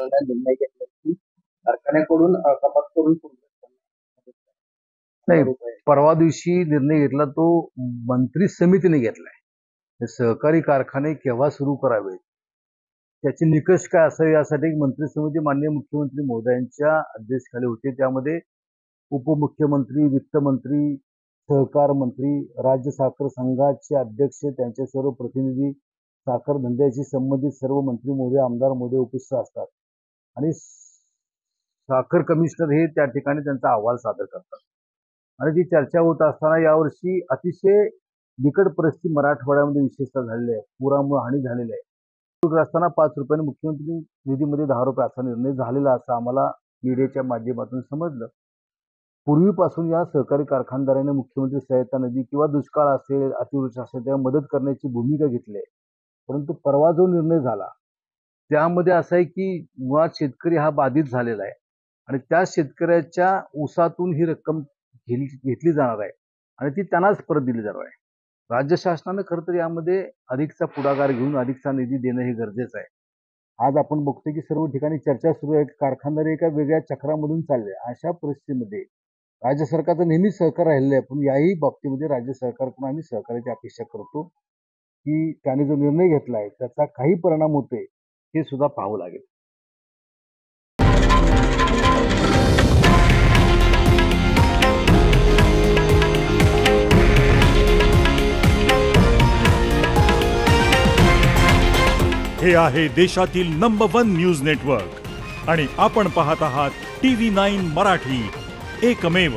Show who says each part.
Speaker 1: करण्याचा निर्णय घेतला की कारखान्याकडून कपात करून
Speaker 2: नाही, परवा दिवशी निर्णय घेतला तो मंत्री समितीने घेतलाय। सहकारी कारखाने केव्हा सुरू करावे त्याचे निकष काय असावे यासाठी एक मंत्री समिती माननीय मुख्यमंत्री महोदयांच्या अध्यक्षतेखाली होती। त्यामध्ये उपमुख्यमंत्री, वित्तमंत्री, सहकार मंत्री, राज्य साखर संघाचे अध्यक्ष, त्यांचे सर्व प्रतिनिधी, साखर धंद्याशी संबंधित सर्व मंत्री महोदय, आमदार महोदय उपस्थित असतात आणि साखर कमिशनर हे त्या ठिकाणी त्यांचा अहवाल सादर करतात आणि ती चर्चा होत असताना यावर्षी अतिशय बिकट परिस्थिती मराठवाड्यामध्ये विशेषतः झालेली आहे। पुरामुळे हानी झालेली आहे। असताना 5 रुपयांनी मुख्यमंत्री निधीमध्ये 10 रुपये असा निर्णय झालेला असं आम्हाला मीडियाच्या माध्यमातून समजलं। पूर्वीपासून या सहकारी कारखानदारांनी मुख्यमंत्री सहायता निधी किंवा दुष्काळ असेल, अतिवृष्टी असेल तेव्हा मदत करण्याची भूमिका घेतली आहे। परंतु परवा जो निर्णय झाला त्यामध्ये असं आहे की मुळात शेतकरी हा बाधित झालेला आहे आणि त्या शेतकऱ्याच्या ऊसातून ही रक्कम घेतली जाणार आहे आणि ती त्यांनाच परत दिली जाणार आहे। राज्य शासनाने खरं तर यामध्ये अधिकचा पुढाकार घेऊन अधिकचा निधी देणं हे गरजेचं आहे। आज आपण बघतोय की सर्व ठिकाणी चर्चा सुरू आहे, कारखानदार एका वेगळ्या चक्रामधून चालले। अशा परिस्थितीमध्ये राज्य सरकारचं नेहमी सहकार राहिलेलं आहे, पण याही बाबतीमध्ये राज्य सरकारकडून आम्ही सहकार्याची अपेक्षा करतो की त्याने जो निर्णय घेतलाय त्याचा काही परिणाम होतोय हे सुद्धा पाहावं लागेल।
Speaker 3: हे आहे देशातील नंबर 1 न्यूज नेटवर्क आणि आपण पाहत आहात TV9 मराठी, एकमेव।